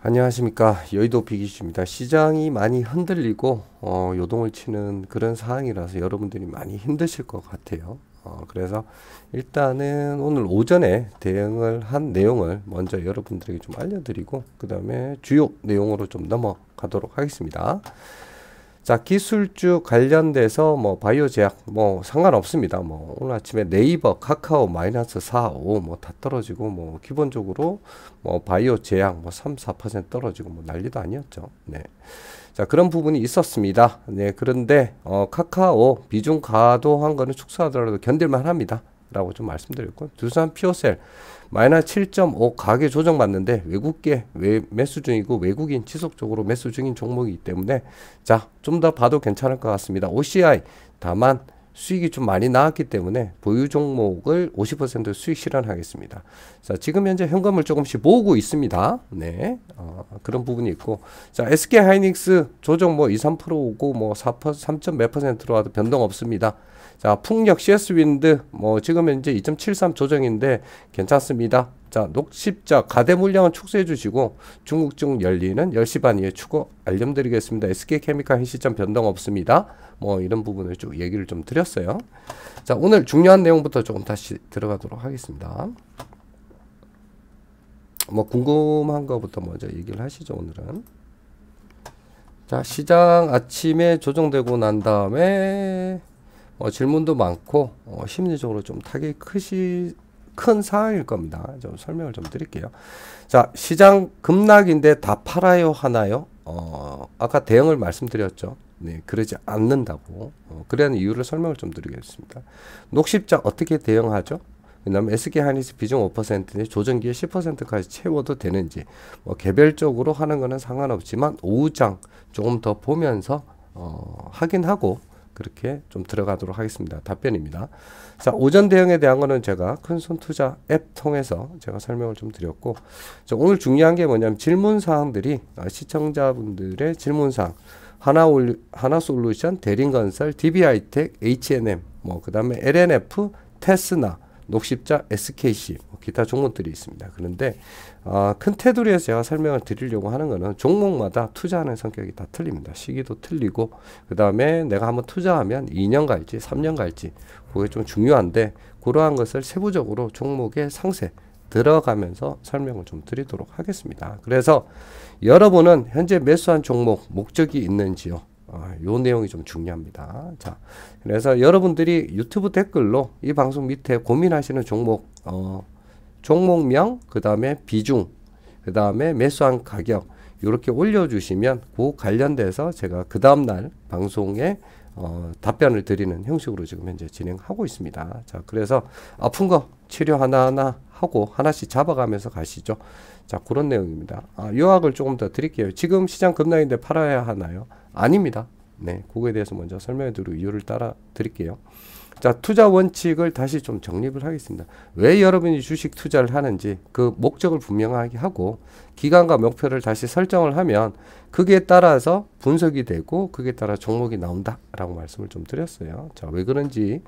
안녕하십니까. 여의도 비기주입니다. 시장이 많이 흔들리고 요동을 치는 그런 상황이라서 여러분들이 많이 힘드실 것 같아요. 그래서 일단은 오늘 오전에 대응을 한 내용을 먼저 여러분들에게 좀 알려드리고 그 다음에 주요 내용으로 좀 넘어가도록 하겠습니다. 자, 기술주 관련돼서 뭐 바이오 제약 뭐 상관없습니다. 뭐 오늘 아침에 네이버, 카카오 마이너스 4, 5 뭐 다 떨어지고 뭐 기본적으로 뭐 바이오 제약 뭐 3, 4% 떨어지고 뭐 난리도 아니었죠. 네. 자, 그런 부분이 있었습니다. 네. 그런데 카카오 비중 과도한 거는 축소하더라도 견딜만 합니다. 라고 좀 말씀드렸고, 두산 피오셀 마이너스 7.5 가계 조정받는데 외국계 매수 중이고 외국인 지속적으로 매수 중인 종목이기 때문에 자, 좀 더 봐도 괜찮을 것 같습니다. OCI 다만 수익이 좀 많이 나왔기 때문에 보유 종목을 50% 수익 실현하겠습니다. 자, 지금 현재 현금을 조금씩 모으고 있습니다. 네, 그런 부분이 있고, 자, SK 하이닉스 조정 뭐 2, 3% 오고 뭐 3점 몇 %로 와도 변동 없습니다. 자, 풍력 CS 윈드 뭐 지금 현재 2.73 조정인데 괜찮습니다. 자, 녹십자 가대 물량은 축소해 주시고 중국증 열리는 10시 반 이후에 추가 알려드리겠습니다. SK케미칼 시점 변동 없습니다. 뭐 이런 부분을 쭉 얘기를 좀 드렸어요. 자, 오늘 중요한 내용부터 조금 다시 들어가도록 하겠습니다. 뭐 궁금한 거부터 먼저 얘기를 하시죠. 오늘은 자, 시장 아침에 조정되고 난 다음에 질문도 많고 심리적으로 좀 타격이 큰 상황일 겁니다. 좀 설명을 좀 드릴게요. 자, 시장 급락인데 다 팔아요 하나요? 아까 대응을 말씀드렸죠. 네, 그러지 않는다고. 그런 이유를 설명을 좀 드리겠습니다. 녹십자 어떻게 대응하죠? 왜냐하면 SK 하이닉스 비중 5%인데 조정기에 10%까지 채워도 되는지 뭐 개별적으로 하는 거는 상관없지만 오후장 조금 더 보면서 확인하고 그렇게 좀 들어가도록 하겠습니다. 답변입니다. 자, 오전 대응에 대한 거는 제가 큰손 투자 앱 통해서 제가 설명을 좀 드렸고, 자, 오늘 중요한 게 뭐냐면 질문사항들이 시청자분들의 질문사항 하나솔루션, 대림건설, DB하이텍, H&M, 뭐 그 다음에 LNF, 테스나, 녹십자, SKC, 기타 종목들이 있습니다. 그런데 큰 테두리에서 제가 설명을 드리려고 하는 거는 종목마다 투자하는 성격이 다 틀립니다. 시기도 틀리고 그 다음에 내가 한번 투자하면 2년 갈지 3년 갈지 그게 좀 중요한데 그러한 것을 세부적으로 종목의 상세 들어가면서 설명을 좀 드리도록 하겠습니다. 그래서 여러분은 현재 매수한 종목 목적이 있는지요? 요 내용이 좀 중요합니다. 자, 그래서 여러분들이 유튜브 댓글로 이 방송 밑에 고민하시는 종목, 종목명, 그 다음에 비중, 그 다음에 매수한 가격, 이렇게 올려주시면 그 관련돼서 제가 그 다음날 방송에 답변을 드리는 형식으로 지금 현재 진행하고 있습니다. 자, 그래서 아픈 거 치료 하나하나 하고 하나씩 잡아가면서 가시죠. 자, 그런 내용입니다. 요약을 조금 더 드릴게요. 지금 시장 급락인데 팔아야 하나요? 아닙니다. 네, 그거에 대해서 먼저 설명해 드리고 이유를 따라 드릴게요. 자, 투자 원칙을 다시 좀 정립을 하겠습니다. 왜 여러분이 주식 투자를 하는지 그 목적을 분명하게 하고 기간과 목표를 다시 설정을 하면 그게 따라서 분석이 되고 그게 따라 종목이 나온다 라고 말씀을 좀 드렸어요. 자, 왜 그런지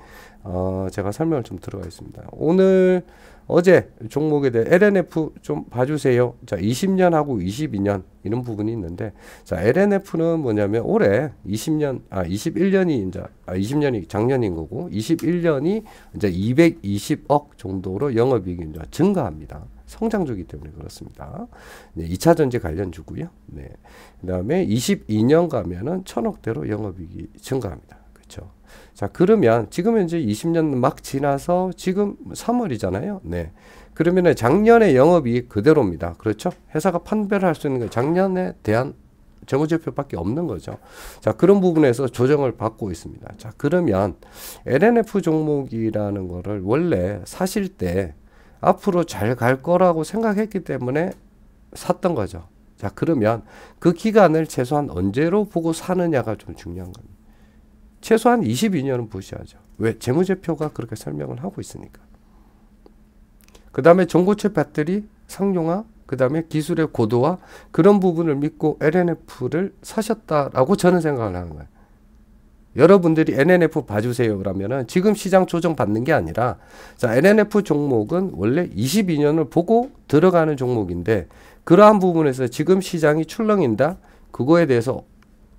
제가 설명을 좀 들어가겠습니다. 오늘 어제 종목에 대해 LNF 좀 봐주세요. 자, 20년하고 22년 이런 부분이 있는데, 자, LNF는 뭐냐면 올해 21년이 이제 20년이 작년인 거고 21년이 이제 220억 정도로 영업이익이 이제 증가합니다. 성장주기 때문에 그렇습니다. 네, 2차 전지 관련주고요. 네. 그다음에 22년 가면은 1000억대로 영업이익이 증가합니다. 그렇죠? 자, 그러면 지금 현재 20년 막 지나서 지금 3월이잖아요. 네. 그러면은 작년에 영업이익 그대로입니다. 그렇죠? 회사가 판별할 수 있는 게 작년에 대한 재무제표밖에 없는 거죠. 자, 그런 부분에서 조정을 받고 있습니다. 자, 그러면 LNF 종목이라는 거를 원래 사실 때 앞으로 잘 갈 거라고 생각했기 때문에 샀던 거죠. 자, 그러면 그 기간을 최소한 언제로 보고 사느냐가 좀 중요한 겁니다. 최소한 22년은 보셔야죠. 왜? 재무제표가 그렇게 설명을 하고 있으니까. 그 다음에 전고체 배터리 상용화, 그 다음에 기술의 고도화 그런 부분을 믿고 LNF를 사셨다라고 저는 생각을 하는 거예요. 여러분들이 NNF 봐주세요 그러면은 지금 시장 조정 받는 게 아니라, 자, NNF 종목은 원래 22년을 보고 들어가는 종목인데, 그러한 부분에서 지금 시장이 출렁인다, 그거에 대해서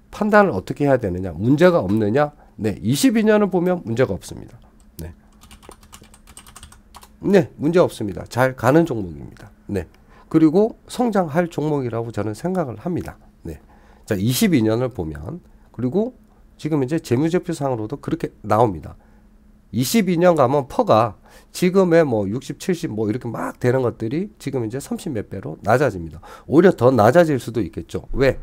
판단을 어떻게 해야 되느냐, 문제가 없느냐? 네, 22년을 보면 문제가 없습니다. 네. 네, 문제 없습니다. 잘 가는 종목입니다. 네. 그리고 성장할 종목이라고 저는 생각을 합니다. 네. 자, 22년을 보면, 그리고 지금 이제 재무제표상으로도 그렇게 나옵니다. 22년 가면 퍼가 지금의 뭐 60, 70 뭐 이렇게 막 되는 것들이 지금 이제 30 몇 배로 낮아집니다. 오히려 더 낮아질 수도 있겠죠. 왜?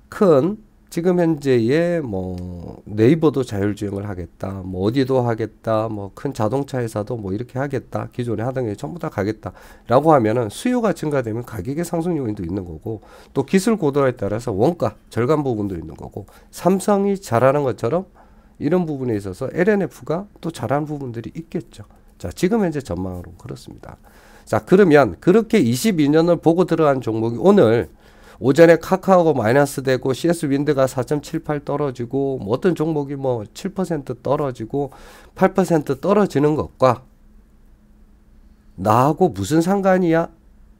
큰 지금 현재의 뭐 네이버도 자율주행을 하겠다, 뭐 어디도 하겠다, 뭐 큰 자동차 회사도 뭐 이렇게 하겠다, 기존에 하던 게 전부 다 가겠다라고 하면은 수요가 증가되면 가격의 상승 요인도 있는 거고, 또 기술 고도화에 따라서 원가 절감 부분도 있는 거고, 삼성이 잘하는 것처럼 이런 부분에 있어서 LNF가 또 잘하는 부분들이 있겠죠. 자, 지금 현재 전망으로 그렇습니다. 자, 그러면 그렇게 22년을 보고 들어간 종목이 오늘 오전에 카카오가 마이너스 되고 CS 윈드가 4.78 떨어지고, 뭐 어떤 종목이 뭐 7% 떨어지고 8% 떨어지는 것과 나하고 무슨 상관이야?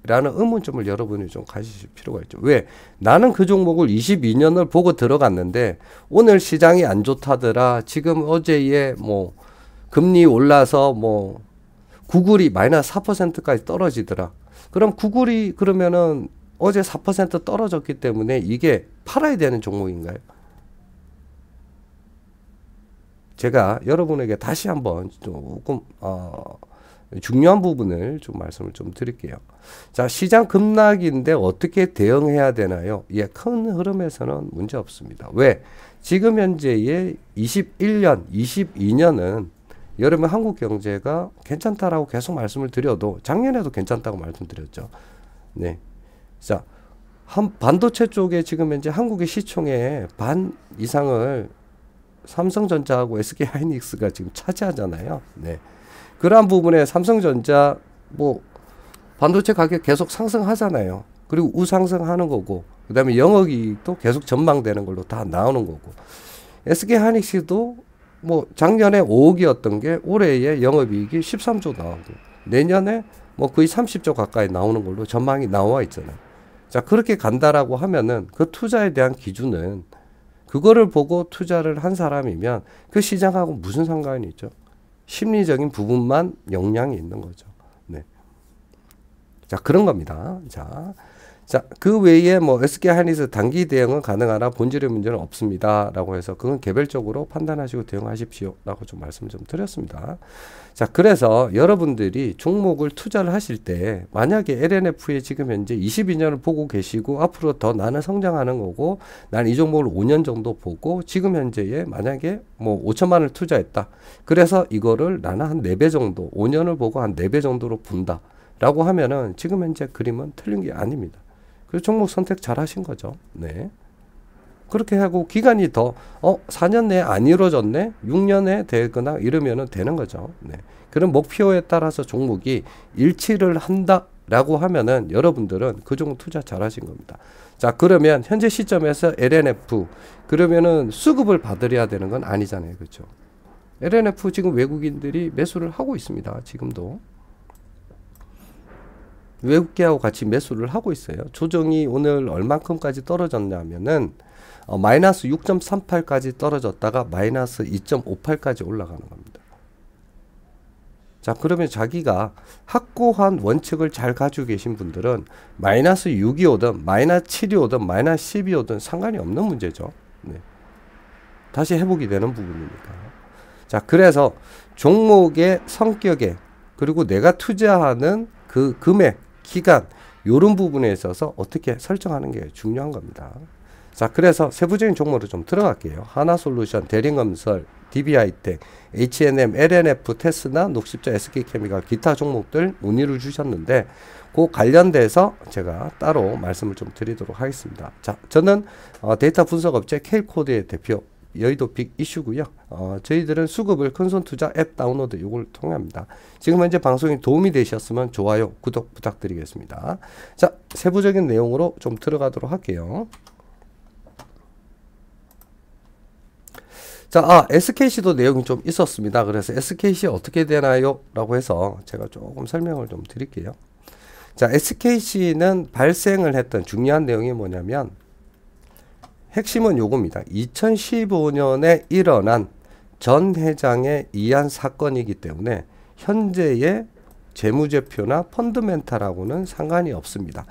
라는 의문점을 여러분이 좀 가지실 필요가 있죠. 왜? 나는 그 종목을 22년을 보고 들어갔는데 오늘 시장이 안 좋다더라. 지금 어제에 뭐 금리 올라서 뭐 구글이 마이너스 4%까지 떨어지더라. 그럼 구글이 그러면은 어제 4% 떨어졌기 때문에 이게 팔아야 되는 종목인가요? 제가 여러분에게 다시 한번 조금 중요한 부분을 좀 말씀을 좀 드릴게요. 자, 시장 급락인데 어떻게 대응해야 되나요? 예, 큰 흐름에서는 문제 없습니다. 왜? 지금 현재의 21년, 22년은 여러분 한국 경제가 괜찮다라고 계속 말씀을 드려도 작년에도 괜찮다고 말씀드렸죠. 네. 자, 반도체 쪽에 지금 현재 한국의 시총의 반 이상을 삼성전자하고 SK하이닉스가 지금 차지하잖아요. 네. 그러한 부분에 삼성전자 뭐 반도체 가격 계속 상승하잖아요. 그리고 우상승하는 거고, 그 다음에 영업이익도 계속 전망되는 걸로 다 나오는 거고, SK하이닉스도 뭐 작년에 5억이었던 게 올해의 영업이익이 13조 나오고, 내년에 뭐 거의 30조 가까이 나오는 걸로 전망이 나와 있잖아요. 자, 그렇게 간다라고 하면은 그 투자에 대한 기준은 그거를 보고 투자를 한 사람이면 그 시장하고 무슨 상관이 있죠? 심리적인 부분만 영향이 있는 거죠. 네. 자, 그런 겁니다. 자, 그 외에 뭐 SK하이닉스 단기 대응은 가능하나 본질의 문제는 없습니다. 라고 해서 그건 개별적으로 판단하시고 대응하십시오. 라고 좀 말씀 좀 드렸습니다. 자, 그래서 여러분들이 종목을 투자를 하실 때 만약에 LNF에 지금 현재 22년을 보고 계시고 앞으로 더 나는 성장하는 거고, 난 이 종목을 5년 정도 보고 지금 현재에 만약에 뭐 5천만 원을 투자했다. 그래서 이거를 나는 한 4배 정도, 5년을 보고 한 4배 정도로 본다. 라고 하면은 지금 현재 그림은 틀린 게 아닙니다. 그 종목 선택 잘 하신 거죠. 네. 그렇게 하고 기간이 더 4년 내에 안 이루어졌네, 6년에 되거나 이러면은 되는 거죠. 네. 그런 목표에 따라서 종목이 일치를 한다라고 하면은 여러분들은 그 종목 투자 잘 하신 겁니다. 자, 그러면 현재 시점에서 LNF 그러면은 수급을 받으려야 되는 건 아니잖아요. 그렇죠? LNF 지금 외국인들이 매수를 하고 있습니다. 지금도. 외국계하고 같이 매수를 하고 있어요. 조정이 오늘 얼만큼까지 떨어졌냐면은 마이너스 6.38까지 떨어졌다가 마이너스 2.58까지 올라가는 겁니다. 자, 그러면 자기가 확고한 원칙을 잘 가지고 계신 분들은 마이너스 6이 오든 마이너스 7이 오든 마이너스 10이 오든 상관이 없는 문제죠. 네. 다시 회복이 되는 부분이니까. 자, 그래서 종목의 성격에 그리고 내가 투자하는 그 금액, 기간 이런 부분에 있어서 어떻게 설정하는 게 중요한 겁니다. 자, 그래서 세부적인 종목으로 좀 들어갈게요. 하나솔루션, 대림건설, DB하이텍, H&M, LNF, 테스나, 녹십자, SK케미칼, 기타 종목들 문의를 주셨는데 그 관련돼서 제가 따로 말씀을 좀 드리도록 하겠습니다. 자, 저는 데이터 분석업체 K코드의 대표 여의도 빅 이슈고요. 저희들은 수급을 큰손투자 앱 다운로드 이걸 통합니다. 지금 현재 방송이 도움이 되셨으면 좋아요, 구독 부탁드리겠습니다. 자, 세부적인 내용으로 좀 들어가도록 할게요. 자, SKC도 내용이 좀 있었습니다. 그래서 SKC 어떻게 되나요? 라고 해서 제가 조금 설명을 좀 드릴게요. 자, SKC는 발생을 했던 중요한 내용이 뭐냐면, 핵심은 요겁니다. 2015년에 일어난 전 회장의 이한 사건이기 때문에 현재의 재무제표나 펀드멘탈하고는 상관이 없습니다.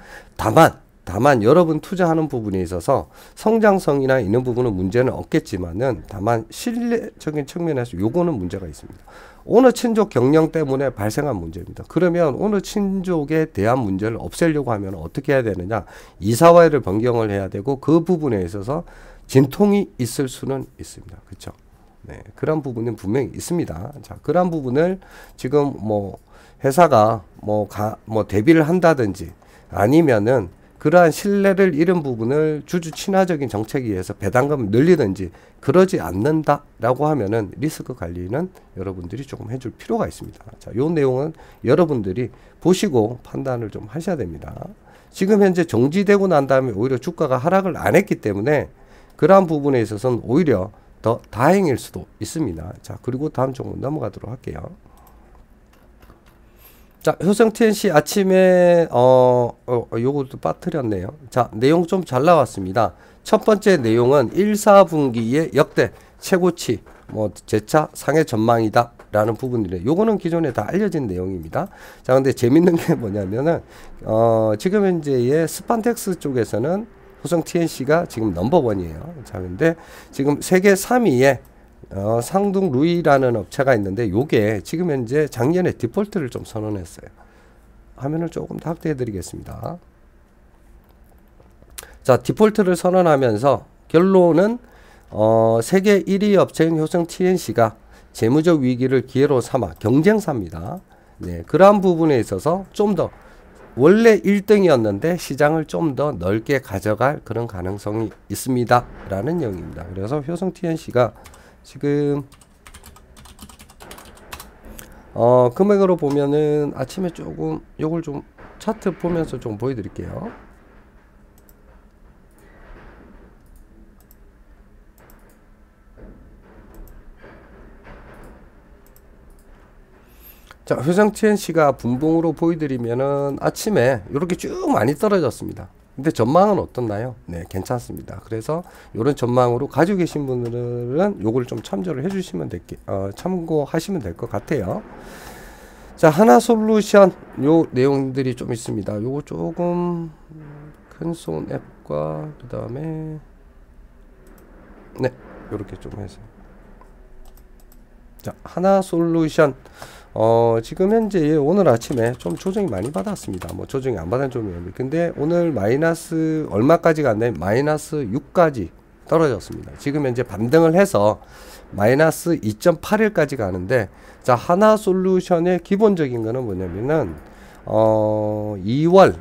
다만 여러분 투자하는 부분에 있어서 성장성이나 이런 부분은 문제는 없겠지만은 다만 신뢰적인 측면에서 요거는 문제가 있습니다. 오너 친족 경영 때문에 발생한 문제입니다. 그러면 오너 친족에 대한 문제를 없애려고 하면 어떻게 해야 되느냐? 이사회를 변경을 해야 되고 그 부분에 있어서 진통이 있을 수는 있습니다. 그렇죠? 네, 그런 부분은 분명히 있습니다. 자, 그런 부분을 지금 뭐 회사가 뭐 대비를 한다든지 아니면은 그러한 신뢰를 잃은 부분을 주주 친화적인 정책에 의해서 배당금을 늘리든지 그러지 않는다라고 하면은 리스크 관리는 여러분들이 조금 해줄 필요가 있습니다. 자, 요 내용은 여러분들이 보시고 판단을 좀 하셔야 됩니다. 지금 현재 정지되고 난 다음에 오히려 주가가 하락을 안 했기 때문에 그러한 부분에 있어서는 오히려 더 다행일 수도 있습니다. 자, 그리고 다음 종목 넘어가도록 할게요. 자, 효성 TNC 아침에 요것도 빠뜨렸네요. 자, 내용 좀 잘 나왔습니다. 첫 번째 내용은 1, 4분기의 역대 최고치 재차 상해 전망이다 라는 부분들이에요. 요거는 기존에 다 알려진 내용입니다. 자, 근데 재밌는 게 뭐냐면은 지금 현재의 스판텍스 쪽에서는 효성 TNC가 지금 넘버원이에요. 자, 근데 지금 세계 3위에 상둥 루이라는 업체가 있는데 요게 지금 현재 작년에 디폴트를 좀 선언했어요. 화면을 조금 더 확대해 드리겠습니다. 자, 디폴트를 선언하면서 결론은 세계 1위 업체인 효성 TNC가 재무적 위기를 기회로 삼아 경쟁사입니다. 네, 그러한 부분에 있어서 좀 더 원래 1등이었는데 시장을 좀 더 넓게 가져갈 그런 가능성이 있습니다 라는 내용입니다. 그래서 효성 TNC가 지금 금액으로 보면은 아침에 조금 요걸 좀 차트 보면서 좀 보여드릴게요. 자, 효성 TNC가 분봉으로 보여드리면은 아침에 이렇게 쭉 많이 떨어졌습니다. 근데 전망은 어떻나요? 네, 괜찮습니다. 그래서 이런 전망으로 가지고 계신 분들은 요걸 좀 참조를 해주시면 참고하시면 될 것 같아요. 자, 하나솔루션 요 내용들이 좀 있습니다. 요거 조금 큰손 앱과 그 다음에 네, 요렇게 좀 해서 자, 하나솔루션 지금 현재 오늘 아침에 좀 조정이 많이 받았습니다. 뭐 조정이 안 받은 종목입니다. 근데 오늘 마이너스 얼마까지 갔나요? 마이너스 6까지 떨어졌습니다. 지금 현재 반등을 해서 마이너스 2.81까지 가는데, 자, 하나솔루션의 기본적인 거는 뭐냐면은 3월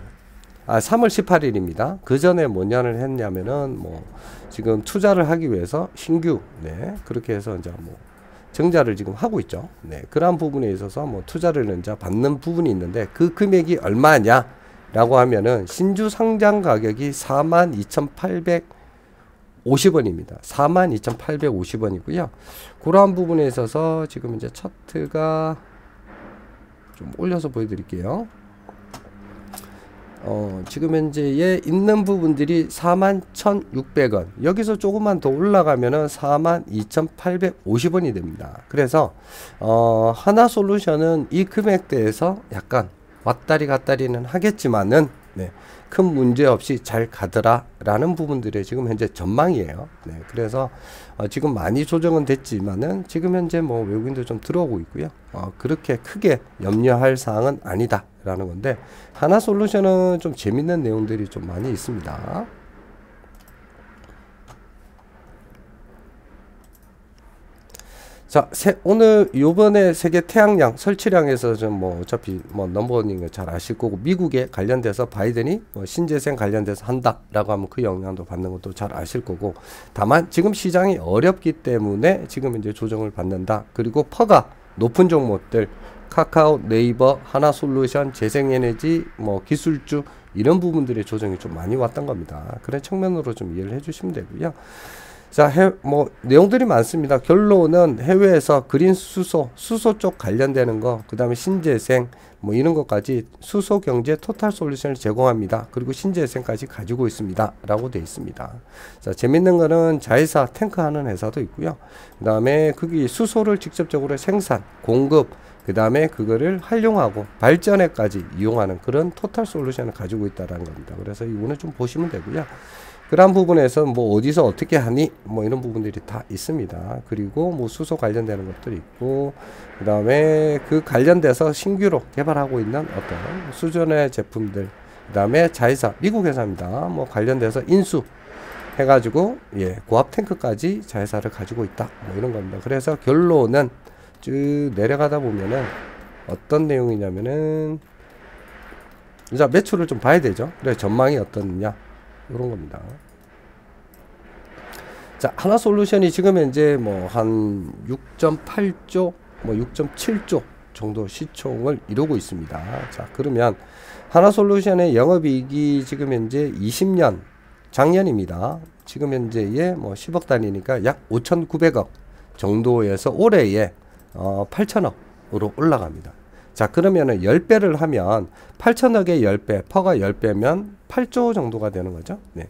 18일입니다. 그 전에 뭐냐를 했냐면은 뭐 지금 투자를 하기 위해서 신규 그렇게 해서 이제 뭐 증자를 지금 하고 있죠. 네, 그러한 부분에 있어서 뭐 투자를 이제 받는 부분이 있는데 그 금액이 얼마냐 라고 하면은 신주 상장 가격이 42,850원입니다. 42,850원이고요. 그러한 부분에 있어서 지금 이제 차트가 좀 올려서 보여드릴게요. 지금 현재에 있는 부분들이 41,600원. 여기서 조금만 더 올라가면은 42,850원이 됩니다. 그래서, 하나솔루션은 이 금액대에서 약간 왔다리 갔다리는 하겠지만은, 네, 큰 문제 없이 잘 가더라 라는 부분들이 지금 현재 전망이에요. 네, 그래서 지금 많이 조정은 됐지만은 지금 현재 뭐 외국인도 좀 들어오고 있고요. 그렇게 크게 염려할 사항은 아니다 라는 건데, 하나솔루션은 좀 재밌는 내용들이 좀 많이 있습니다. 자, 오늘 요번에 세계 태양량 설치량에서 좀 뭐 어차피 뭐 넘버닝을 잘 아실 거고, 미국에 관련돼서 바이든이 뭐 신재생 관련돼서 한다라고 하면 그 영향도 받는 것도 잘 아실 거고, 다만 지금 시장이 어렵기 때문에 지금 이제 조정을 받는다. 그리고 퍼가 높은 종목들 카카오, 네이버, 하나솔루션, 재생에너지, 뭐 기술주 이런 부분들의 조정이 좀 많이 왔던 겁니다. 그런 측면으로 좀 이해를 해주시면 되고요. 자, 뭐 내용들이 많습니다. 결론은 해외에서 그린 수소 쪽 관련되는 거, 그 다음에 신재생 뭐 이런 것까지 수소 경제 토탈 솔루션을 제공합니다. 그리고 신재생까지 가지고 있습니다. 라고 되어 있습니다. 자, 재밌는 거는 자회사 탱크 하는 회사도 있고요. 그 다음에 거기 수소를 직접적으로 생산, 공급, 그 다음에 그거를 활용하고 발전에까지 이용하는 그런 토탈 솔루션을 가지고 있다는 겁니다. 그래서 이거는 좀 보시면 되고요. 그런 부분에서 뭐 어디서 어떻게 하니 뭐 이런 부분들이 다 있습니다. 그리고 뭐 수소 관련되는 것들이 있고, 그 다음에 그 관련돼서 신규로 개발하고 있는 어떤 수준의 제품들, 그 다음에 자회사 미국 회사입니다. 뭐 관련돼서 인수 해가지고 고압 탱크까지 자회사를 가지고 있다 뭐 이런 겁니다. 그래서 결론은 쭉 내려가다 보면은 어떤 내용이냐면은 자, 매출을 좀 봐야 되죠. 그래 전망이 어떻느냐 이런 겁니다. 자, 하나솔루션이 지금 현재 뭐 한 6.8조 뭐 6.7조 정도 시총을 이루고 있습니다. 자, 그러면 하나솔루션의 영업이익이 지금 현재 20년 작년입니다. 지금 현재에 뭐 10억 단위니까 약 5,900억 정도에서 올해에 8천억으로 올라갑니다. 자, 그러면은 10배를 하면 8천억의 10배, 퍼가 10배면 8조 정도가 되는 거죠. 네.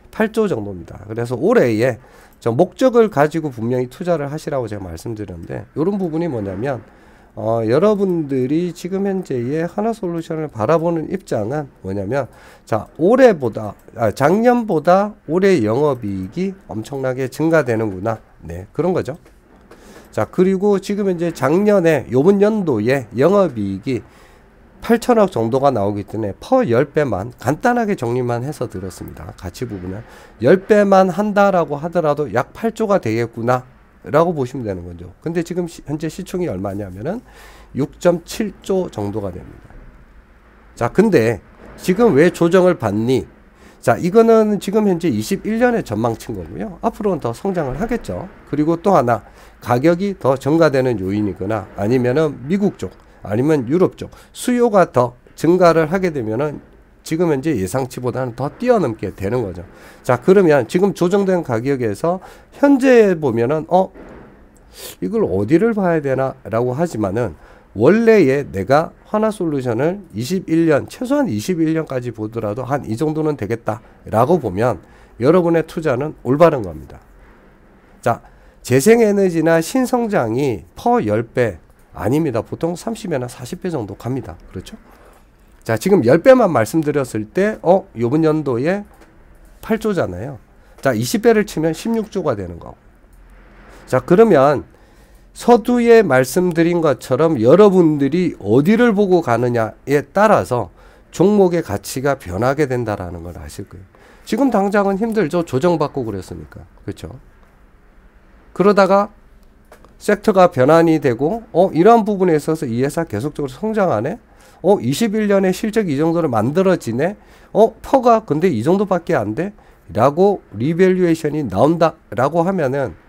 8조 정도입니다. 그래서 올해에 저 목적을 가지고 분명히 투자를 하시라고 제가 말씀드렸는데, 이런 부분이 뭐냐면 여러분들이 지금 현재의 하나솔루션을 바라보는 입장은 뭐냐면, 자, 작년보다 올해 영업이익이 엄청나게 증가되는구나. 네, 그런 거죠. 자, 그리고 지금 현재 작년에 요번 연도에 영업이익이 8천억 정도가 나오기 때문에 퍼 10배만 간단하게 정리만 해서 들었습니다. 가치 부분은 10배만 한다라고 하더라도 약 8조가 되겠구나 라고 보시면 되는 거죠. 근데 지금 현재 시총이 얼마냐면은 6.7조 정도가 됩니다. 자, 근데 지금 왜 조정을 받니? 자, 이거는 지금 현재 21년의 전망치인 거고요. 앞으로는 더 성장을 하겠죠. 그리고 또 하나, 가격이 더 증가되는 요인이거나 아니면은 미국 쪽, 아니면 유럽 쪽 수요가 더 증가를 하게 되면은 지금 현재 예상치보다는 더 뛰어넘게 되는 거죠. 자, 그러면 지금 조정된 가격에서 현재 보면은 이걸 어디를 봐야 되나 라고 하지만은, 원래에 내가 하나솔루션을 21년 최소한 21년까지 보더라도 한 이 정도는 되겠다 라고 보면 여러분의 투자는 올바른 겁니다. 자, 재생에너지나 신성장이 퍼 10배 아닙니다. 보통 30배나 40배 정도 갑니다. 그렇죠? 자, 지금 10배만 말씀드렸을 때 요번 연도에 8조잖아요. 자, 20배를 치면 16조가 되는 거고. 자, 그러면 서두에 말씀드린 것처럼 여러분들이 어디를 보고 가느냐에 따라서 종목의 가치가 변하게 된다라는 걸 아실 거예요. 지금 당장은 힘들죠. 조정받고 그랬으니까. 그렇죠? 그러다가 섹터가 변환이 되고 이러한 부분에 있어서 이 회사 계속적으로 성장하네. 21년에 실적 이 정도로 만들어지네. 퍼가 근데 이 정도밖에 안 돼. 라고 리밸류에이션이 나온다 라고 하면은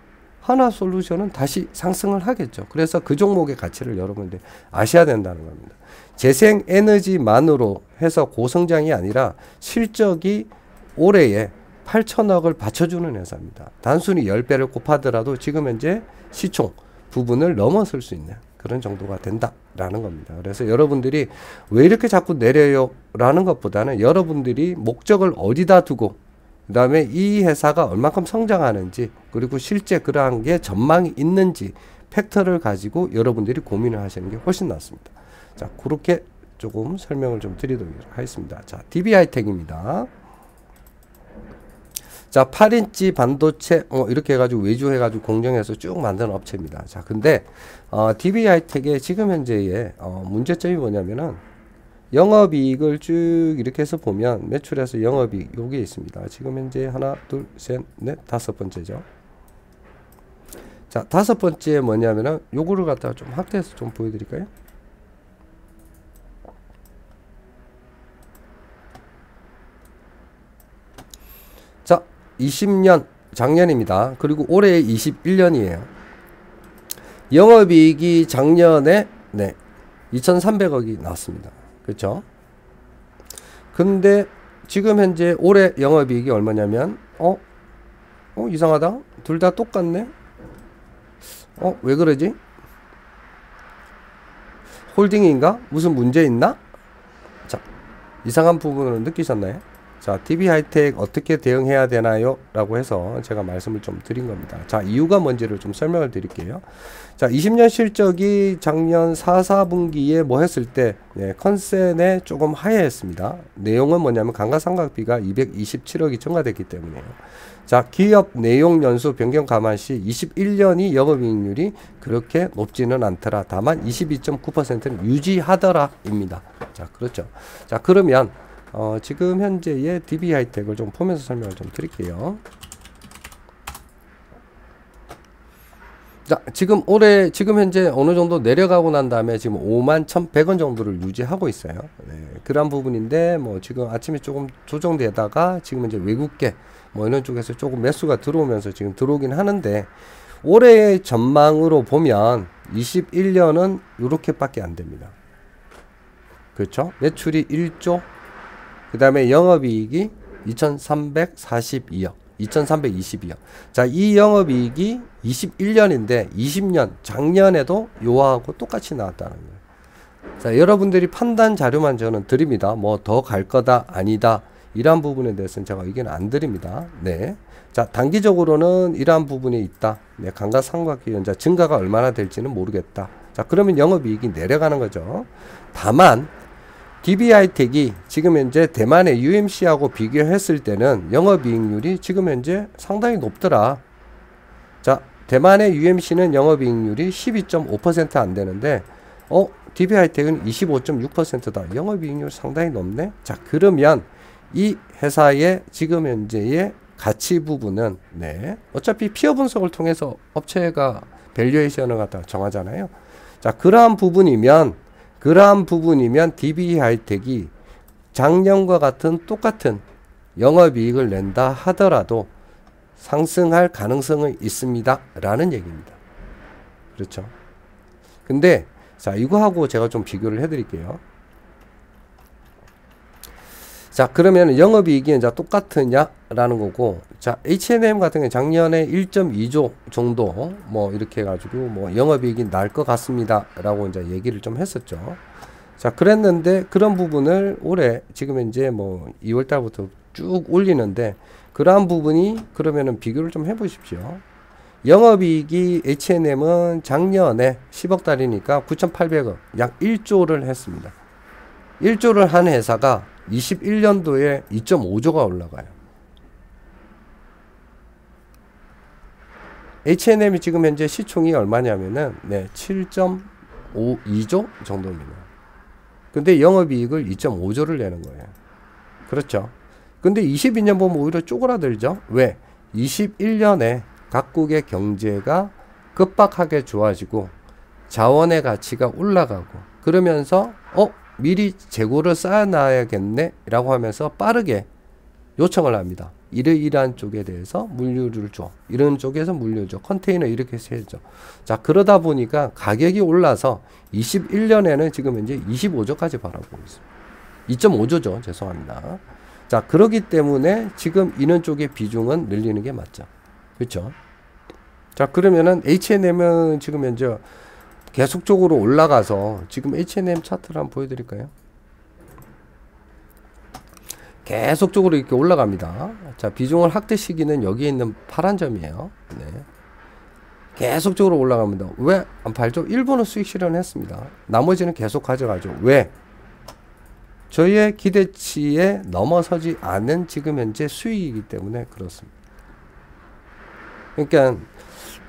하나솔루션은 다시 상승을 하겠죠. 그래서 그 종목의 가치를 여러분들 아셔야 된다는 겁니다. 재생에너지만으로 해서 고성장이 아니라 실적이 올해에 8천억을 받쳐주는 회사입니다. 단순히 10배를 곱하더라도 지금 현재 시총 부분을 넘어설 수 있는 그런 정도가 된다라는 겁니다. 그래서 여러분들이 왜 이렇게 자꾸 내려요? 라는 것보다는 여러분들이 목적을 어디다 두고 그 다음에 이 회사가 얼마큼 성장하는지, 그리고 실제 그러한 게 전망이 있는지 팩터를 가지고 여러분들이 고민을 하시는 게 훨씬 낫습니다. 자, 그렇게 조금 설명을 좀 드리도록 하겠습니다. 자, DB하이텍입니다. 자, 8인치 반도체 이렇게 해가지고 외주해가지고 공정해서 쭉 만드는 업체입니다. 자, 근데 DB하이텍의 지금 현재의 문제점이 뭐냐면은 영업이익을 쭉 이렇게 해서 보면 매출에서 영업이익 요게 있습니다. 지금 현재 하나, 둘, 셋, 넷, 다섯 번째죠. 자, 다섯 번째 뭐냐면은 요거를 갖다가 좀 확대해서 좀 보여드릴까요? 자, 20년 작년입니다. 그리고 올해 21년이에요. 영업이익이 작년에 2,300억이 나왔습니다. 그렇죠? 근데 지금 현재 올해 영업이익이 얼마냐면 이상하다. 둘 다 똑같네? 왜 그러지? 홀딩인가? 무슨 문제 있나? 자, 이상한 부분을 느끼셨나요? 자, DB하이텍 어떻게 대응해야 되나요? 라고 해서 제가 말씀을 좀 드린 겁니다. 자, 이유가 뭔지를 좀 설명을 드릴게요. 자, 20년 실적이 작년 4분기에 뭐 했을 때, 컨센에 조금 하회했습니다. 내용은 뭐냐면 감가상각비가 227억이 증가됐기 때문이에요. 자, 기업 내용 연수 변경 감안 시 21년이 영업이익률이 그렇게 높지는 않더라. 다만 22.9%는 유지하더라 입니다. 자, 그렇죠. 자, 그러면 지금 현재의 DB하이텍을 좀 보면서 설명을 좀 드릴게요. 자, 지금 현재 어느 정도 내려가고 난 다음에 지금 51,100원 정도를 유지하고 있어요. 그런 부분인데, 뭐 지금 아침에 조금 조정되다가 지금 이제 외국계 뭐 이런 쪽에서 조금 매수가 들어오면서 지금 들어오긴 하는데, 올해의 전망으로 보면 21년은 이렇게밖에 안 됩니다. 그렇죠? 매출이 1조, 그 다음에 영업이익이 2,342억, 2,322억. 자, 이 영업이익이 21년인데 20년, 작년에도 요하고 똑같이 나왔다는 거예요. 자, 여러분들이 판단 자료만 저는 드립니다. 뭐 더 갈 거다, 아니다. 이러한 부분에 대해서는 제가 의견 안 드립니다. 네. 자, 단기적으로는 이러한 부분이 있다. 네, 감가상각비 연자 증가가 얼마나 될지는 모르겠다. 자, 그러면 영업이익이 내려가는 거죠. 다만 DB하이텍이 지금 현재 대만의 UMC하고 비교했을 때는 영업이익률이 지금 현재 상당히 높더라. 자, 대만의 UMC는 영업이익률이 12.5% 안 되는데 DB하이텍은 25.6%다. 영업이익률 상당히 높네. 자, 그러면 이 회사의 지금 현재의 가치 부분은 어차피 피어 분석을 통해서 업체가 밸류에이션을 갖다 정하잖아요. 자, 그러한 부분이면 DB하이텍이 작년과 같은 똑같은 영업이익을 낸다 하더라도 상승할 가능성은 있습니다 라는 얘기입니다. 그렇죠. 근데 자, 이거하고 제가 좀 비교를 해 드릴게요. 자, 그러면 영업이익이 이제 똑같으냐 라는 거고, 자, H&M 같은 경우에 작년에 1.2조 정도 뭐 이렇게 해가지고 뭐 영업이익이 날 것 같습니다 라고 이제 얘기를 좀 했었죠. 자, 그랬는데 그런 부분을 올해 지금 이제 뭐 2월 달부터 쭉 올리는데, 그러한 부분이 그러면은 비교를 좀 해보십시오. 영업이익이 H&M은 작년에 10억 달이니까 9,800억, 약 1조를 했습니다. 1조를 한 회사가 21년도에 2.5조가 올라가요. H&M이 지금 현재 시총이 얼마냐면은 7.52조 정도입니다. 근데 영업이익을 2.5조를 내는 거예요. 그렇죠. 근데 22년 보면 오히려 쪼그라들죠. 왜? 21년에 각국의 경제가 급박하게 좋아지고 자원의 가치가 올라가고, 그러면서 미리 재고를 쌓아놔야겠네 라고 하면서 빠르게 요청을 합니다. 이러이러한 쪽에 대해서 물류를 줘, 이런 쪽에서 물류 줘, 컨테이너 이렇게 해줘. 자, 그러다 보니까 가격이 올라서 21년에는 지금 현재 25조까지 바라보고 있습니다. 2.5조죠. 죄송합니다. 자, 그렇기 때문에 지금 이런 쪽의 비중은 늘리는 게 맞죠. 그렇죠. 자, 그러면은 H&M은 지금 현재 계속적으로 올라가서, 지금 H&M 차트를 한번 보여드릴까요? 계속적으로 이렇게 올라갑니다. 자, 비중을 확대 시기는 여기에 있는 파란 점이에요. 계속적으로 올라갑니다. 왜 안 팔죠? 일본은 수익 실현했습니다. 나머지는 계속 가져가죠. 왜? 저희의 기대치에 넘어서지 않은 지금 현재 수익이기 때문에 그렇습니다. 그러니까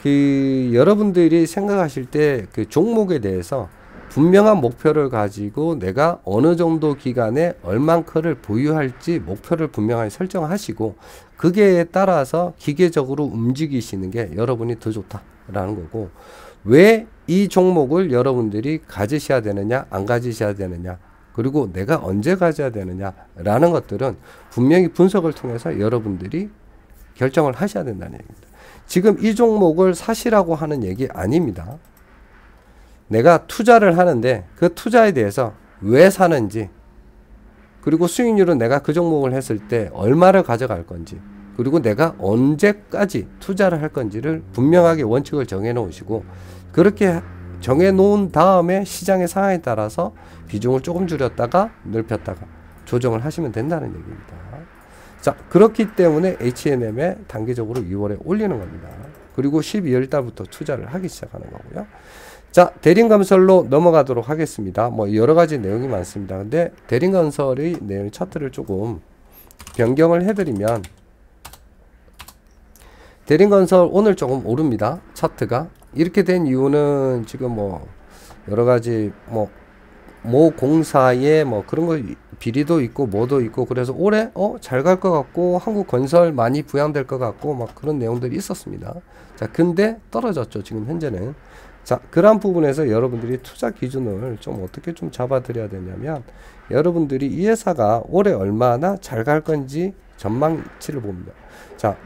여러분들이 생각하실 때 그 종목에 대해서 분명한 목표를 가지고 내가 어느 정도 기간에 얼만큼을 보유할지 목표를 분명하게 설정하시고, 그게 따라서 기계적으로 움직이시는 게 여러분이 더 좋다라는 거고, 왜 이 종목을 여러분들이 가지셔야 되느냐 안 가지셔야 되느냐, 그리고 내가 언제 가져야 되느냐 라는 것들은 분명히 분석을 통해서 여러분들이 결정을 하셔야 된다는 얘기입니다. 지금 이 종목을 사시라고 하는 얘기 아닙니다. 내가 투자를 하는데 그 투자에 대해서 왜 사는지, 그리고 수익률은 내가 그 종목을 했을 때 얼마를 가져갈 건지, 그리고 내가 언제까지 투자를 할 건지를 분명하게 원칙을 정해 놓으시고, 그렇게 정해 놓은 다음에 시장의 상황에 따라서 비중을 조금 줄였다가 넓혔다가 조정을 하시면 된다는 얘기입니다. 자, 그렇기 때문에 H&M에 단기적으로 2월에 올리는 겁니다. 그리고 12월 달부터 투자를 하기 시작하는 거고요. 자, 대림건설로 넘어가도록 하겠습니다. 뭐 여러 가지 내용이 많습니다. 근데 대림건설의 내용 차트를 조금 변경을 해드리면, 대림건설 오늘 조금 오릅니다. 차트가 이렇게 된 이유는 지금 뭐 여러 가지 모 공사에 뭐 그런 거 비리도 있고 뭐도 있고, 그래서 올해 잘 갈 것 같고 한국 건설 많이 부양될 것 같고 막 그런 내용들이 있었습니다. 자, 근데 떨어졌죠 지금 현재는. 자, 그런 부분에서 여러분들이 투자 기준을 좀 어떻게 좀 잡아드려야 되냐면, 여러분들이 이 회사가 올해 얼마나 잘 갈 건지 전망치를 봅니다. 자,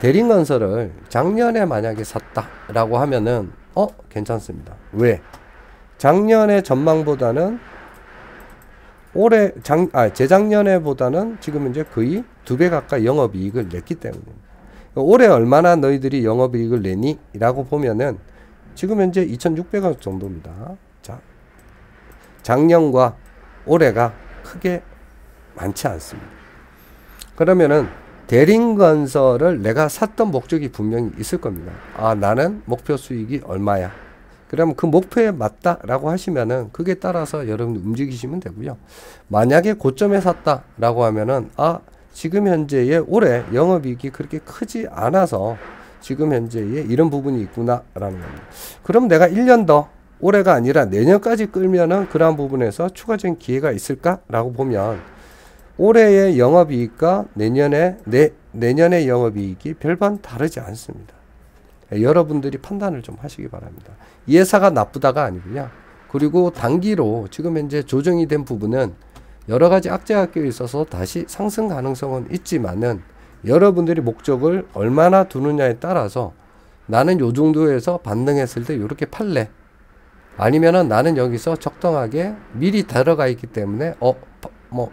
대림건설을 작년에 만약에 샀다라고 하면은 괜찮습니다. 왜? 작년의 전망보다는 올해 재작년에보다는 지금 이제 거의 2배 가까이 영업이익을 냈기 때문입니다. 올해 얼마나 너희들이 영업이익을 내니? 라고 보면은 지금 현재 2,600억 정도입니다. 자, 작년과 올해가 크게 많지 않습니다. 그러면은 대림건설을 내가 샀던 목적이 분명히 있을 겁니다. 아, 나는 목표 수익이 얼마야? 그러면 그 목표에 맞다라고 하시면은 그게 따라서 여러분 움직이시면 되고요. 만약에 고점에 샀다라고 하면은 지금 현재의 올해 영업이익이 그렇게 크지 않아서 지금 현재의 이런 부분이 있구나라는 겁니다. 그럼 내가 1년 더, 올해가 아니라 내년까지 끌면은 그러한 부분에서 추가적인 기회가 있을까라고 보면, 올해의 영업이익과 내년의 영업이익이 별반 다르지 않습니다. 여러분들이 판단을 좀 하시기 바랍니다. 이 회사가 나쁘다가 아니고요. 그리고 단기로 지금 현재 조정이 된 부분은 여러 가지 악재가 껴 있어서 다시 상승 가능성은 있지만은, 여러분들이 목적을 얼마나 두느냐에 따라서 나는 요 정도에서 반등했을 때 이렇게 팔래, 아니면은 나는 여기서 적당하게 미리 들어가 있기 때문에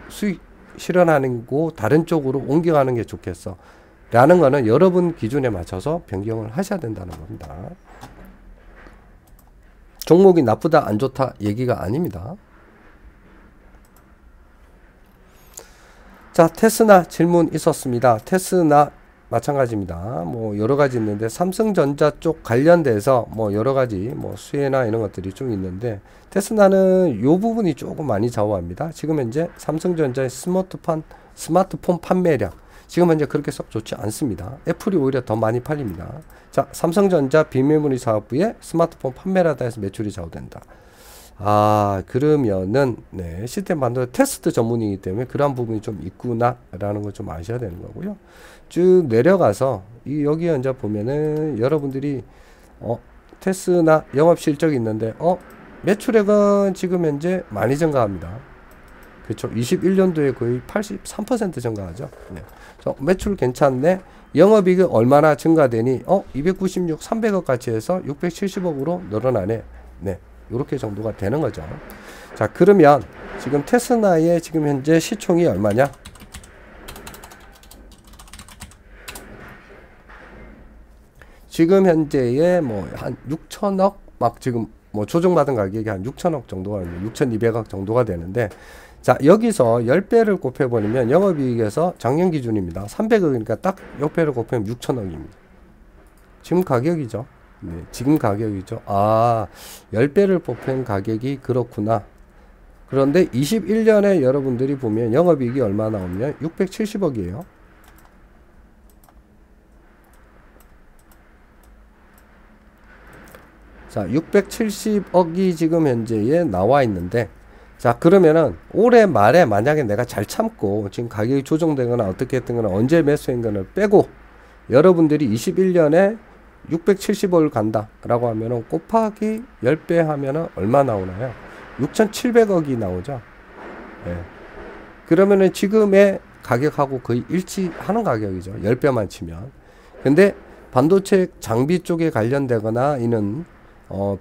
수익 실현하는 거 다른 쪽으로 옮겨가는 게 좋겠어 라는 거는 여러분 기준에 맞춰서 변경을 하셔야 된다는 겁니다. 종목이 나쁘다 안 좋다 얘기가 아닙니다. 자, 테스나 질문 있었습니다. 테스나 마찬가지입니다. 뭐 여러 가지 있는데, 삼성전자 쪽 관련돼서 뭐 여러 가지 뭐 수혜나 이런 것들이 좀 있는데, 테스나는 요 부분이 조금 많이 좌우합니다. 지금 현재 삼성전자의 스마트폰 판매량 지금 현재 그렇게 썩 좋지 않습니다. 애플이 오히려 더 많이 팔립니다. 자, 삼성전자 비메모리 사업부의 스마트폰 판매라다 해서 매출이 좌우된다. 그러면은 시스템 반도체 테스트 전문이기 때문에 그러한 부분이 좀 있구나 라는 걸 좀 아셔야 되는 거고요. 쭉 내려가서 여기 현재 보면은 여러분들이 테스나 영업 실적이 있는데 매출액은 지금 현재 많이 증가합니다. 그렇죠. 21년도에 거의 83% 증가하죠. 매출 괜찮네. 영업이익이 얼마나 증가되니? 296, 300억 같이 해서 670억으로 늘어나네. 이렇게 정도가 되는 거죠. 자, 그러면 지금 테스나의 지금 현재 시총이 얼마냐? 지금 현재의 뭐 한 6천억 막 지금 뭐 조정받은 가격이 한 6천억 정도가 6,200억 정도가 되는데, 자, 여기서 10배를 곱해버리면 영업이익에서 작년 기준입니다. 300억이니까 딱 6배를 곱하면 6천억입니다. 지금 가격이죠. 지금 가격이죠. 10배를 뽑힌 가격이 그렇구나. 그런데 21년에 여러분들이 보면 영업이익이 얼마 나오면 670억이에요. 자, 670억이 지금 현재에 나와 있는데, 자, 그러면은 올해 말에 만약에 내가 잘 참고 지금 가격이 조정되거나 어떻게 했던 거나 언제 매수한 거를 빼고 여러분들이 21년에 670억을 간다 라고 하면은 곱하기 10배 하면은 얼마 나오나요? 6,700억이 나오죠. 그러면은 지금의 가격하고 거의 일치하는 가격이죠. 10배만 치면. 근데 반도체 장비 쪽에 관련되거나 이는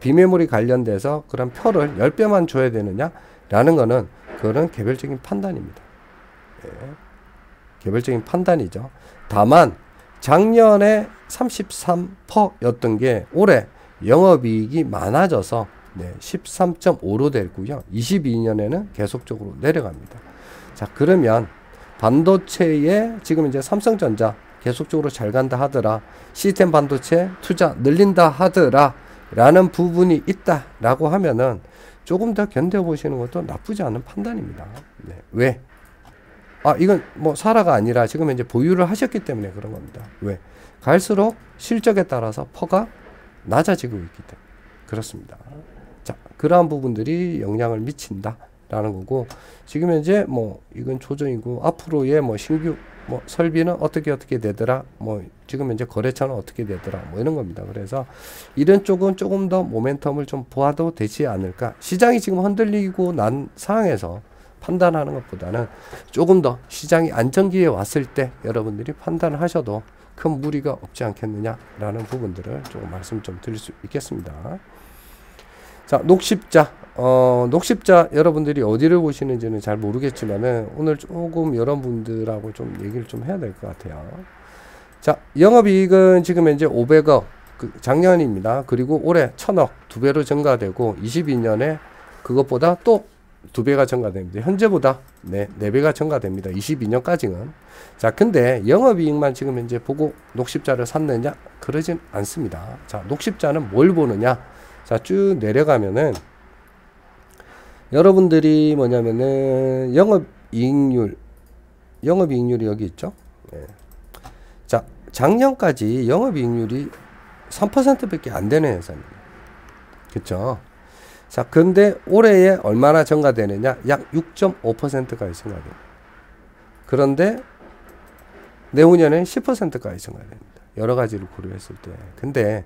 비메모리 관련돼서 그런 표를 10배만 줘야 되느냐 라는 거는 그거는 개별적인 판단입니다. 개별적인 판단이죠. 다만 작년에 33%였던 게 올해 영업이익이 많아져서 13.5로 됐고요. 22년에는 계속적으로 내려갑니다. 자, 그러면 반도체에 지금 이제 삼성전자 계속적으로 잘 간다 하더라, 시스템 반도체 투자 늘린다 하더라 라는 부분이 있다라고 하면은 조금 더 견뎌보시는 것도 나쁘지 않은 판단입니다. 왜? 이건 뭐 사라가 아니라 지금 이제 보유를 하셨기 때문에 그런 겁니다. 왜? 갈수록 실적에 따라서 퍼가 낮아지고 있기 때문에 그렇습니다. 자, 그러한 부분들이 영향을 미친다라는 거고, 지금 현재 뭐 이건 조정이고 앞으로의 뭐 신규 뭐 설비는 어떻게 되더라, 뭐 지금 현재 거래처는 어떻게 되더라, 뭐 이런 겁니다. 그래서 이런 쪽은 조금 더 모멘텀을 좀 보아도 되지 않을까. 시장이 지금 흔들리고 난 상황에서 판단하는 것보다는 조금 더 시장이 안정기에 왔을 때 여러분들이 판단을 하셔도 큰 무리가 없지 않겠느냐라는 부분들을 조금 말씀 좀 드릴 수 있겠습니다. 자, 녹십자. 녹십자 여러분들이 어디를 보시는지는 잘 모르겠지만은 오늘 조금 여러분들하고 좀 얘기를 좀 해야 될 것 같아요. 자, 영업이익은 지금 현재 500억 작년입니다. 그리고 올해 1000억 2배로 증가되고 22년에 그것보다 또 2배가 증가됩니다. 현재보다 4배가 증가됩니다. 22년까지는. 자, 근데 영업이익만 지금 현재 보고 녹십자를 샀느냐? 그러진 않습니다. 자, 녹십자는 뭘 보느냐? 자, 쭉 내려가면은 여러분들이 뭐냐면은 영업이익률이 여기 있죠. 자, 작년까지 영업이익률이 3%밖에 안 되는 회사입니다. 그쵸? 자, 근데 올해에 얼마나 증가되느냐? 약 6.5%까지 증가됩니다. 그런데 내후년엔 10%까지 증가됩니다. 여러 가지를 고려했을 때. 근데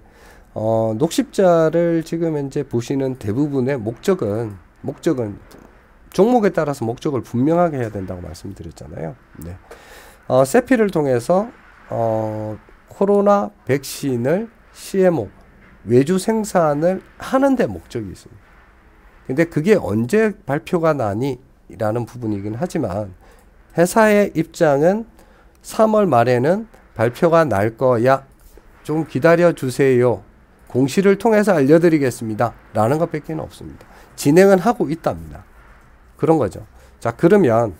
녹십자를 지금 현재 보시는 대부분의 목적은 종목에 따라서 목적을 분명하게 해야 된다고 말씀드렸잖아요. 세피를 통해서 코로나 백신을 CMO 외주 생산을 하는 데 목적이 있습니다. 근데 그게 언제 발표가 나니? 라는 부분이긴 하지만 회사의 입장은 3월 말에는 발표가 날 거야. 좀 기다려 주세요. 공시를 통해서 알려드리겠습니다. 라는 것밖에 없습니다. 진행은 하고 있답니다. 그런 거죠. 자, 그러면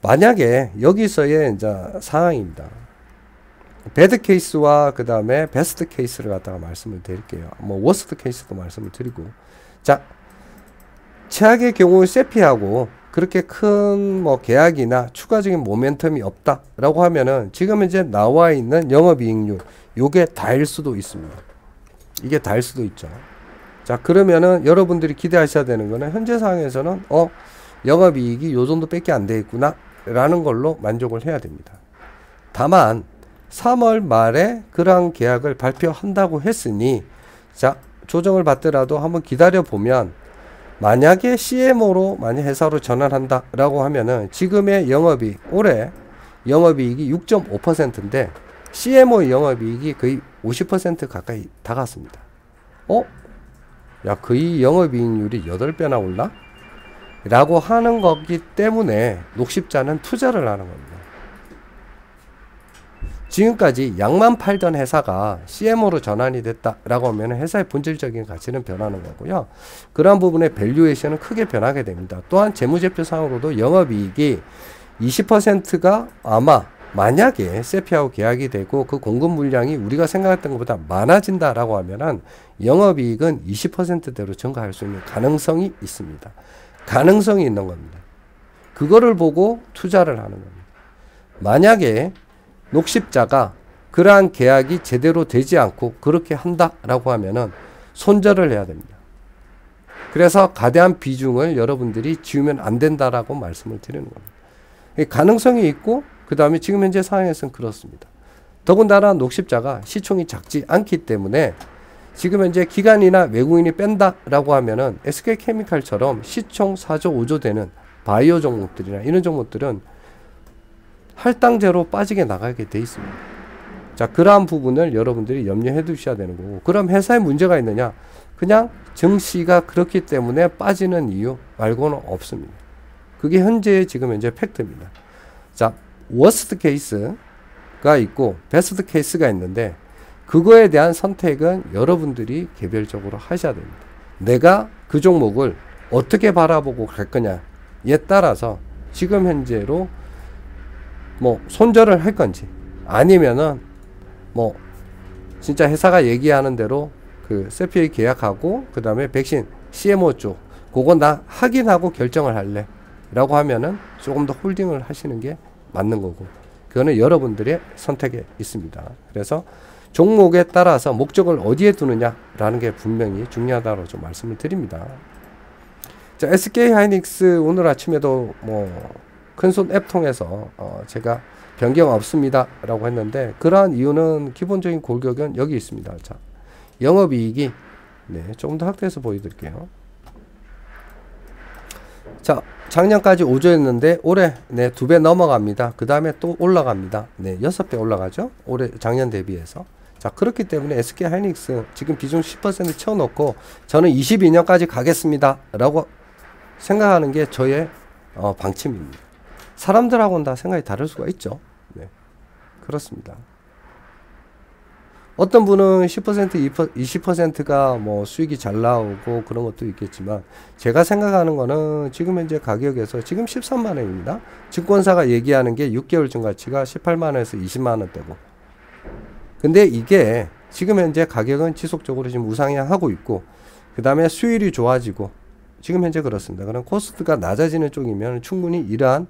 만약에 여기서의 이제 상황입니다. 배드 케이스와 그 다음에 베스트 케이스를 갖다가 말씀을 드릴게요. 뭐 워스트 케이스도 말씀을 드리고, 자, 최악의 경우 세피하고 그렇게 큰 뭐 계약이나 추가적인 모멘텀이 없다라고 하면은 지금 이제 나와 있는 영업이익률 요게 다일 수도 있습니다. 이게 다일 수도 있죠. 자, 그러면은 여러분들이 기대하셔야 되는 거는 현재 상황에서는 영업이익이 요 정도밖에 안 돼 있구나 라는 걸로 만족을 해야 됩니다. 다만 3월 말에 그러한 계약을 발표한다고 했으니, 자, 조정을 받더라도 한번 기다려 보면 만약에 CMO로 만약 회사로 전환한다 라고 하면은 지금의 영업이익, 올해 영업이익이 6.5%인데 CMO의 영업이익이 거의 50% 가까이 다갔습니다. 야, 거의 영업이익률이 8배나 올라? 라고 하는 거기 때문에 녹십자는 투자를 하는 겁니다. 지금까지 약만 팔던 회사가 CMO로 전환이 됐다라고 하면 회사의 본질적인 가치는 변하는 거고요. 그러한 부분의 밸류에이션은 크게 변하게 됩니다. 또한 재무제표상으로도 영업이익이 20%가 아마 만약에 세피하고 계약이 되고 그 공급 물량이 우리가 생각했던 것보다 많아진다라고 하면은 영업이익은 20%대로 증가할 수 있는 가능성이 있습니다. 가능성이 있는 겁니다. 그거를 보고 투자를 하는 겁니다. 만약에 녹십자가 그러한 계약이 제대로 되지 않고 그렇게 한다라고 하면은 손절을 해야 됩니다. 그래서 가대한 비중을 여러분들이 지우면 안 된다라고 말씀을 드리는 겁니다. 가능성이 있고 그 다음에 지금 현재 상황에서는 그렇습니다. 더군다나 녹십자가 시총이 작지 않기 때문에 지금 현재 기관이나 외국인이 뺀다라고 하면은 SK케미칼처럼 시총 4조 5조 되는 바이오 종목들이나 이런 종목들은 할당제로 빠지게 나가게 돼 있습니다. 자, 그러한 부분을 여러분들이 염려해 두셔야 되는 거고, 그럼 회사에 문제가 있느냐? 그냥 증시가 그렇기 때문에 빠지는 이유 말고는 없습니다. 그게 현재 지금 현재 팩트입니다. 자, 워스트 케이스가 있고 베스트 케이스가 있는데 그거에 대한 선택은 여러분들이 개별적으로 하셔야 됩니다. 내가 그 종목을 어떻게 바라보고 갈 거냐에 따라서 지금 현재로 뭐 손절을 할 건지 아니면은 뭐 진짜 회사가 얘기하는 대로 그 CPA 계약하고 그 다음에 백신 CMO 쪽 그거 나 확인하고 결정을 할래 라고 하면은 조금 더 홀딩을 하시는 게 맞는 거고 그거는 여러분들의 선택에 있습니다. 그래서 종목에 따라서 목적을 어디에 두느냐 라는 게 분명히 중요하다고 좀 말씀을 드립니다. 자, SK하이닉스 오늘 아침에도 뭐 큰손 앱 통해서 제가 변경 없습니다 라고 했는데 그러한 이유는 기본적인 골격은 여기 있습니다. 자, 영업이익이 조금 더 확대해서 보여드릴게요. 자, 작년까지 5조였는데 올해 2배 넘어갑니다. 그 다음에 또 올라갑니다. 6배 올라가죠. 올해 작년 대비해서. 자, 그렇기 때문에 SK하이닉스 지금 비중 10% 채워놓고 저는 22년까지 가겠습니다 라고 생각하는 게 저의 방침입니다. 사람들하고는 다 생각이 다를 수가 있죠. 그렇습니다. 어떤 분은 10%, 20%가 뭐 수익이 잘 나오고 그런 것도 있겠지만 제가 생각하는 거는 지금 현재 가격에서 지금 13만원입니다. 증권사가 얘기하는 게 6개월쯤 가치가 18만원에서 20만원대고 근데 이게 지금 현재 가격은 지속적으로 지금 우상향하고 있고 그 다음에 수율이 좋아지고 지금 현재 그렇습니다. 그럼 코스트가 낮아지는 쪽이면 충분히 이러한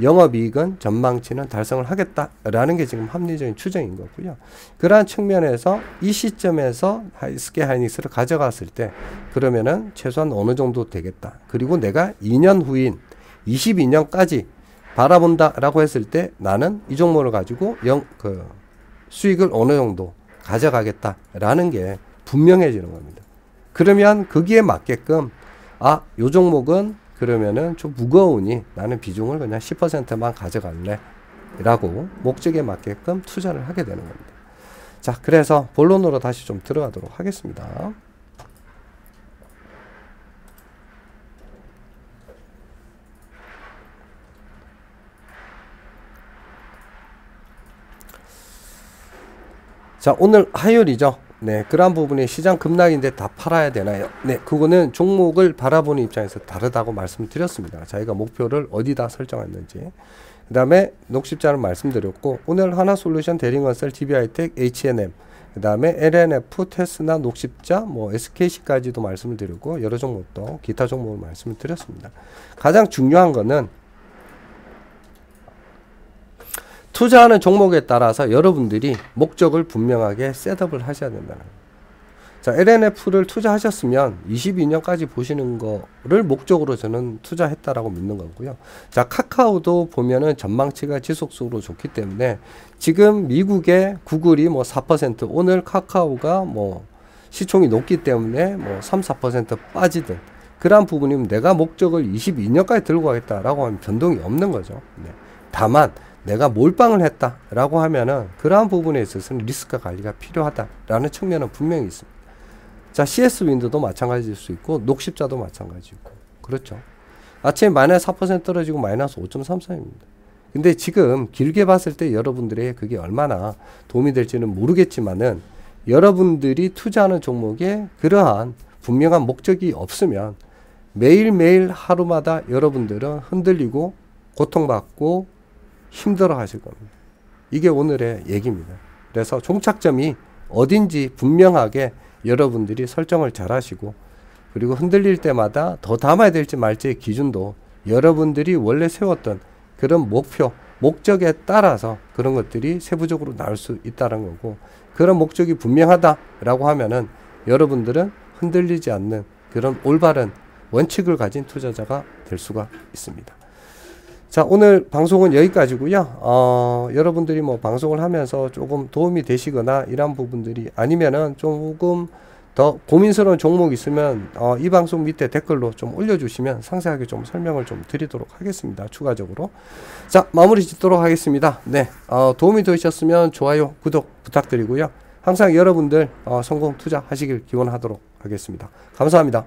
영업이익은 전망치는 달성을 하겠다라는 게 지금 합리적인 추정인 거고요. 그러한 측면에서 이 시점에서 SK하이닉스를 가져갔을 때 그러면은 최소한 어느 정도 되겠다. 그리고 내가 2년 후인 22년까지 바라본다라고 했을 때 나는 이 종목을 가지고 수익을 어느 정도 가져가겠다라는 게 분명해지는 겁니다. 그러면 거기에 맞게끔 요 종목은 그러면은 좀 무거우니 나는 비중을 그냥 10%만 가져갈래 라고 목적에 맞게끔 투자를 하게 되는 겁니다. 자, 그래서 본론으로 다시 좀 들어가도록 하겠습니다. 자, 오늘 화요일이죠. 그러한 부분이 시장 급락인데 다 팔아야 되나요? 그거는 종목을 바라보는 입장에서 다르다고 말씀드렸습니다. 저희가 목표를 어디다 설정했는지. 그 다음에 녹십자를 말씀드렸고, 오늘 하나솔루션, 대림건설, DB하이텍, H&M, 그 다음에 LNF, 테스나, 녹십자, 뭐 SKC까지도 말씀을 드렸고, 여러 종목도 기타 종목을 말씀을 드렸습니다. 가장 중요한 거는 투자하는 종목에 따라서 여러분들이 목적을 분명하게 셋업을 하셔야 된다는 거예요. 자, LNF를 투자하셨으면 22년까지 보시는 거를 목적으로 저는 투자했다라고 믿는 거고요. 자, 카카오도 보면은 전망치가 지속적으로 좋기 때문에 지금 미국의 구글이 뭐 4%, 오늘 카카오가 뭐 시총이 높기 때문에 뭐 3, 4% 빠지든 그러한 부분이면 내가 목적을 22년까지 들고 가겠다라고 하면 변동이 없는 거죠. 다만 내가 몰빵을 했다라고 하면은 그러한 부분에 있어서는 리스크 관리가 필요하다라는 측면은 분명히 있습니다. 자, CS 윈드도 마찬가지일 수 있고 녹십자도 마찬가지고 그렇죠. 아침에 마이너스 4% 떨어지고 마이너스 5.33입니다. 근데 지금 길게 봤을 때 여러분들의 그게 얼마나 도움이 될지는 모르겠지만은 여러분들이 투자하는 종목에 그러한 분명한 목적이 없으면 매일매일 하루마다 여러분들은 흔들리고 고통받고 힘들어 하실 겁니다. 이게 오늘의 얘기입니다. 그래서 종착점이 어딘지 분명하게 여러분들이 설정을 잘 하시고 그리고 흔들릴 때마다 더 담아야 될지 말지의 기준도 여러분들이 원래 세웠던 그런 목표, 목적에 따라서 그런 것들이 세부적으로 나올 수 있다는 거고 그런 목적이 분명하다라고 하면은 여러분들은 흔들리지 않는 그런 올바른 원칙을 가진 투자자가 될 수가 있습니다. 자, 오늘 방송은 여기까지고요. 여러분들이 뭐 방송을 하면서 조금 도움이 되시거나 이런 부분들이 아니면은 조금 더 고민스러운 종목이 있으면 이 방송 밑에 댓글로 좀 올려주시면 상세하게 좀 설명을 좀 드리도록 하겠습니다. 추가적으로. 자, 마무리 짓도록 하겠습니다. 도움이 되셨으면 좋아요, 구독 부탁드리고요. 항상 여러분들 성공 투자하시길 기원하도록 하겠습니다. 감사합니다.